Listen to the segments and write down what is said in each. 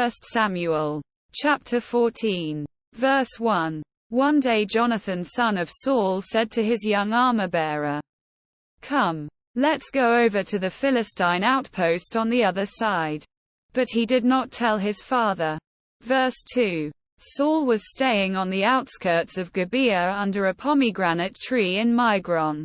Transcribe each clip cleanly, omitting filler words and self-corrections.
1 Samuel. Chapter 14. Verse 1. One day Jonathan son of Saul said to his young armor-bearer, "Come, let's go over to the Philistine outpost on the other side." But he did not tell his father. Verse 2. Saul was staying on the outskirts of Gibeah under a pomegranate tree in Migron.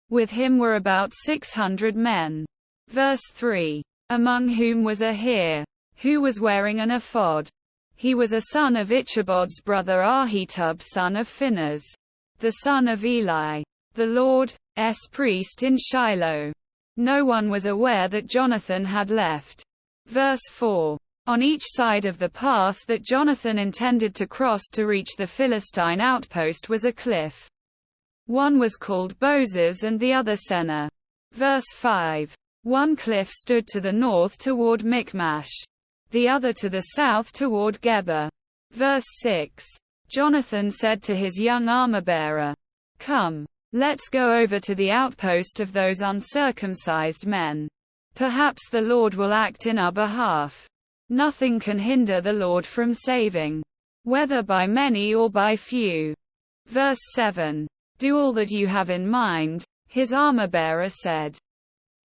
With him were about 600 men. Verse 3. Among whom was Ahir, who was wearing an ephod. He was a son of Ichabod's brother Ahitub son of Phinehas, the son of Eli, the Lord's priest in Shiloh. No one was aware that Jonathan had left. Verse 4. On each side of the pass that Jonathan intended to cross to reach the Philistine outpost was a cliff. One was called Bozez and the other Seneh. Verse 5. One cliff stood to the north toward Michmash, the other to the south toward Geba. Verse 6. Jonathan said to his young armor-bearer, "Come, let's go over to the outpost of those uncircumcised men. Perhaps the Lord will act in our behalf. Nothing can hinder the Lord from saving, whether by many or by few." Verse 7. "Do all that you have in mind," his armor-bearer said.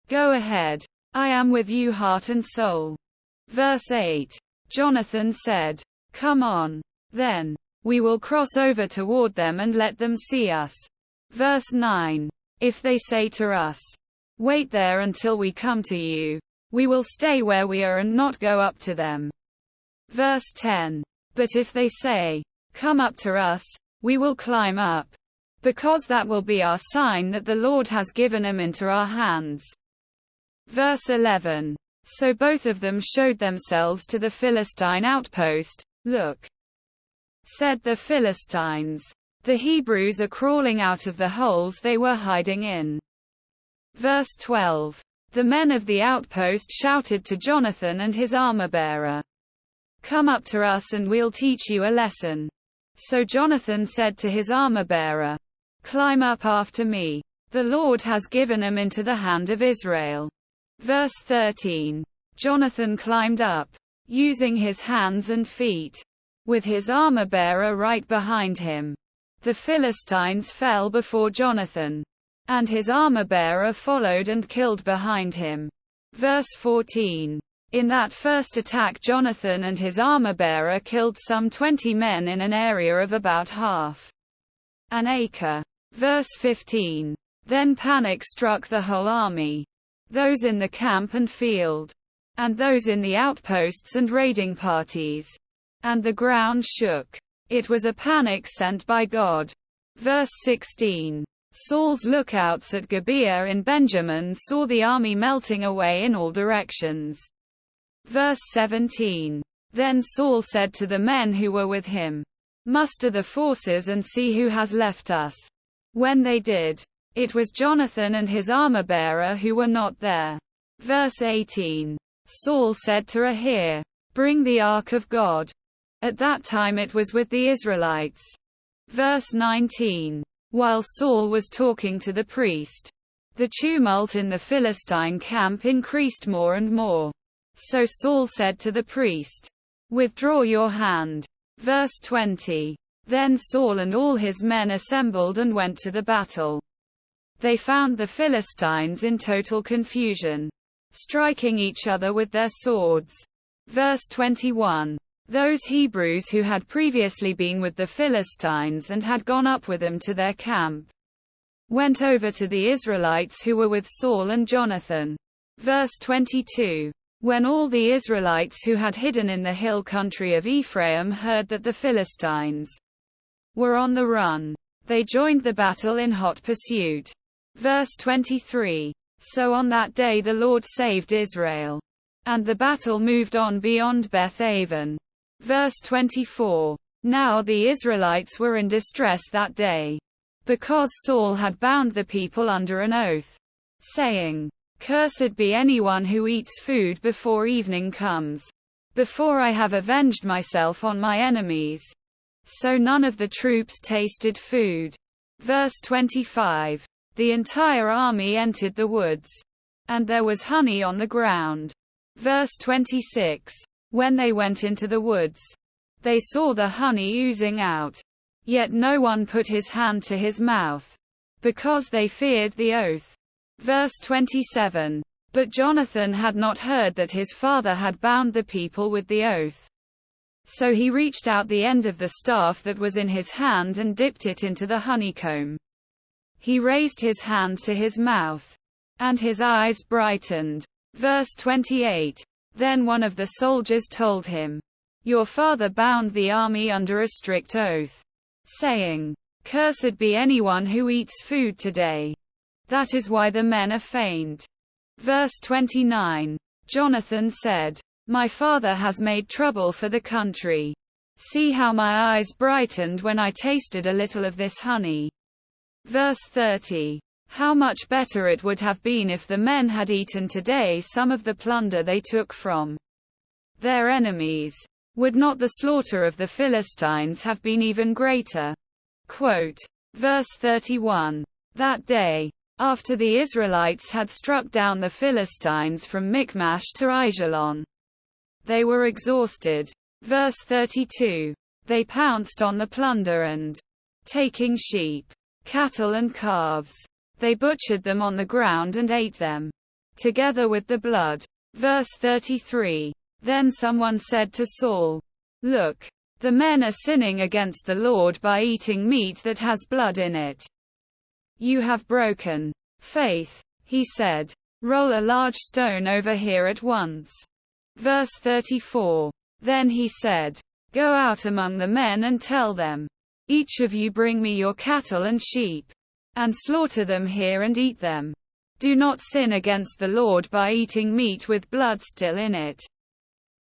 "Go ahead. I am with you heart and soul." Verse 8. Jonathan said, "Come on. Then we will cross over toward them and let them see us." Verse 9. "If they say to us, 'Wait there until we come to you,' we will stay where we are and not go up to them." Verse 10. "But if they say, 'Come up to us,' we will climb up, because that will be our sign that the Lord has given them into our hands." Verse 11. So both of them showed themselves to the Philistine outpost. "Look," said the Philistines, "the Hebrews are crawling out of the holes they were hiding in." Verse 12. The men of the outpost shouted to Jonathan and his armor-bearer, "Come up to us and we'll teach you a lesson." So Jonathan said to his armor-bearer, "Climb up after me. The Lord has given them into the hand of Israel." Verse 13. Jonathan climbed up, using his hands and feet, with his armor-bearer right behind him. The Philistines fell before Jonathan, and his armor-bearer followed and killed behind him. Verse 14. In that first attack Jonathan and his armor-bearer killed some 20 men in an area of about half an acre. Verse 15. Then panic struck the whole army, those in the camp and field, and those in the outposts and raiding parties. And the ground shook. It was a panic sent by God. Verse 16. Saul's lookouts at Gibeah in Benjamin saw the army melting away in all directions. Verse 17. Then Saul said to the men who were with him, "Muster the forces and see who has left us." When they did, it was Jonathan and his armor-bearer who were not there. Verse 18. Saul said to Ahir, "Bring the ark of God." At that time it was with the Israelites. Verse 19. While Saul was talking to the priest, the tumult in the Philistine camp increased more and more. So Saul said to the priest, "Withdraw your hand." Verse 20. Then Saul and all his men assembled and went to the battle. They found the Philistines in total confusion, striking each other with their swords. Verse 21. Those Hebrews who had previously been with the Philistines and had gone up with them to their camp went over to the Israelites who were with Saul and Jonathan. Verse 22. When all the Israelites who had hidden in the hill country of Ephraim heard that the Philistines were on the run, they joined the battle in hot pursuit. Verse 23. So on that day the Lord saved Israel, and the battle moved on beyond Beth-aven. Verse 24. Now the Israelites were in distress that day, because Saul had bound the people under an oath, saying, "Cursed be anyone who eats food before evening comes, before I have avenged myself on my enemies." So none of the troops tasted food. Verse 25. The entire army entered the woods, and there was honey on the ground. Verse 26. When they went into the woods, they saw the honey oozing out. Yet no one put his hand to his mouth, because they feared the oath. Verse 27. But Jonathan had not heard that his father had bound the people with the oath. So he reached out the end of the staff that was in his hand and dipped it into the honeycomb. He raised his hand to his mouth, and his eyes brightened. Verse 28. Then one of the soldiers told him, "Your father bound the army under a strict oath, saying, 'Cursed be anyone who eats food today.' That is why the men are faint." Verse 29. Jonathan said, "My father has made trouble for the country. See how my eyes brightened when I tasted a little of this honey." Verse 30. How much better it would have been if the men had eaten today some of the plunder they took from their enemies. Would not the slaughter of the Philistines have been even greater? Quote. Verse 31. That day, after the Israelites had struck down the Philistines from Michmash to Aijalon, they were exhausted. Verse 32. They pounced on the plunder and, taking sheep, cattle and calves, they butchered them on the ground and ate them, together with the blood. Verse 33. Then someone said to Saul, "Look, the men are sinning against the Lord by eating meat that has blood in it. You have broken faith," he said. "Roll a large stone over here at once." Verse 34. Then he said, "Go out among the men and tell them, 'Each of you bring me your cattle and sheep, and slaughter them here and eat them. Do not sin against the Lord by eating meat with blood still in it.'"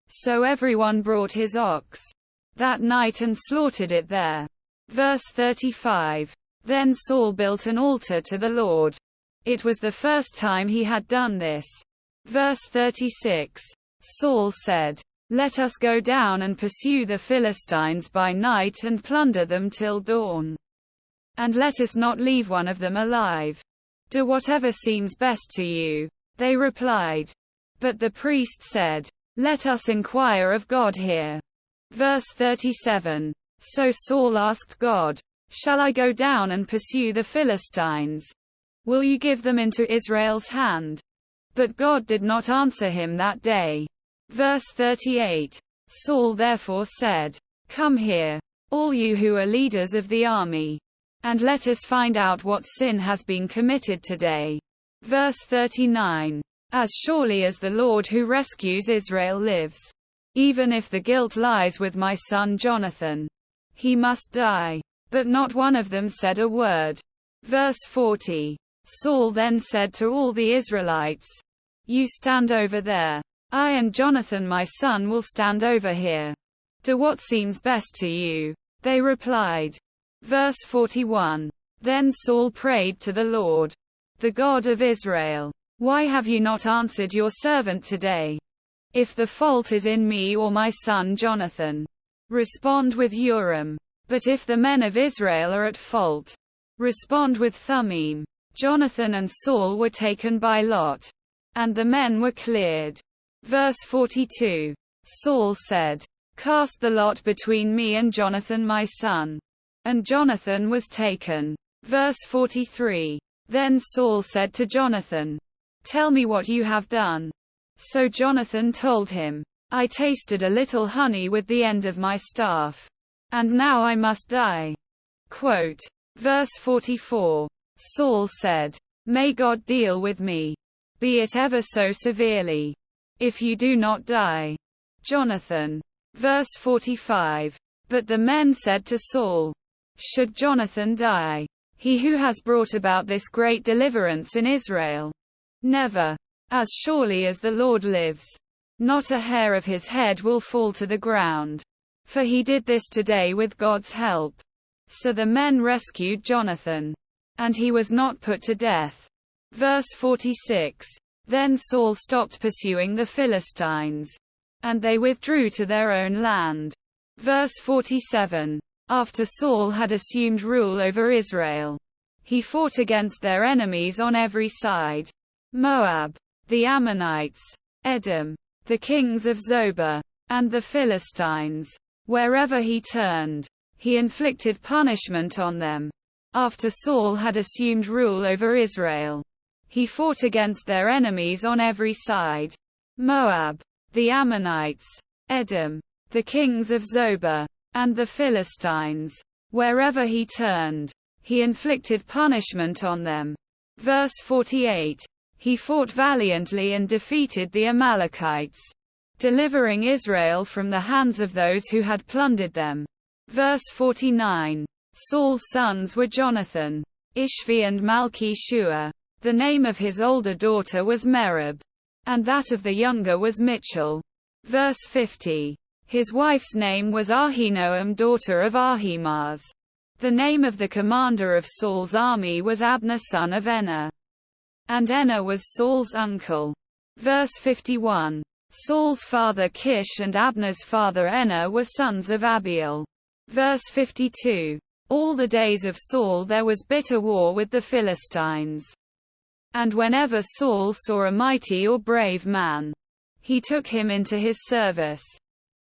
So everyone brought his ox that night and slaughtered it there. Verse 35. Then Saul built an altar to the Lord. It was the first time he had done this. Verse 36. Saul said, "Let us go down and pursue the Philistines by night and plunder them till dawn. And let us not leave one of them alive. Do whatever seems best to you." They replied. But the priest said, "Let us inquire of God here." Verse 37. So Saul asked God, "Shall I go down and pursue the Philistines? Will you give them into Israel's hand?" But God did not answer him that day. Verse 38. Saul therefore said, "Come here, all you who are leaders of the army, and let us find out what sin has been committed today." Verse 39. As surely as the Lord who rescues Israel lives, even if the guilt lies with my son Jonathan, he must die. But not one of them said a word. Verse 40. Saul then said to all the Israelites, "You stand over there. I and Jonathan my son will stand over here. Do what seems best to you." They replied. Verse 41. Then Saul prayed to the Lord, the God of Israel, "Why have you not answered your servant today? If the fault is in me or my son Jonathan, respond with Urim. But if the men of Israel are at fault, respond with Thummim." Jonathan and Saul were taken by lot, and the men were cleared. Verse 42. Saul said, "Cast the lot between me and Jonathan my son." And Jonathan was taken. Verse 43. Then Saul said to Jonathan, "Tell me what you have done." So Jonathan told him, "I tasted a little honey with the end of my staff, and now I must die." Quote. Verse 44. Saul said, "May God deal with me, be it ever so severely, if you do not die, Jonathan." Verse 45. But the men said to Saul, "Should Jonathan die, he who has brought about this great deliverance in Israel? Never. As surely as the Lord lives, not a hair of his head will fall to the ground. For he did this today with God's help." So the men rescued Jonathan, and he was not put to death. Verse 46. Then Saul stopped pursuing the Philistines, and they withdrew to their own land. Verse 47. After Saul had assumed rule over Israel, he fought against their enemies on every side: Moab, the Ammonites, Edom, the kings of Zobah, and the Philistines. Wherever he turned, he inflicted punishment on them. After Saul had assumed rule over Israel, he fought against their enemies on every side: Moab, the Ammonites, Edom, the kings of Zobah, and the Philistines. Wherever he turned, he inflicted punishment on them. Verse 48. He fought valiantly and defeated the Amalekites, delivering Israel from the hands of those who had plundered them. Verse 49. Saul's sons were Jonathan, Ishvi and Malchi-Shua. The name of his older daughter was Merab, and that of the younger was Michal. Verse 50. His wife's name was Ahinoam, daughter of Ahimaaz. The name of the commander of Saul's army was Abner, son of Enna, and Enna was Saul's uncle. Verse 51. Saul's father Kish and Abner's father Enna were sons of Abiel. Verse 52. All the days of Saul there was bitter war with the Philistines. And whenever Saul saw a mighty or brave man, he took him into his service.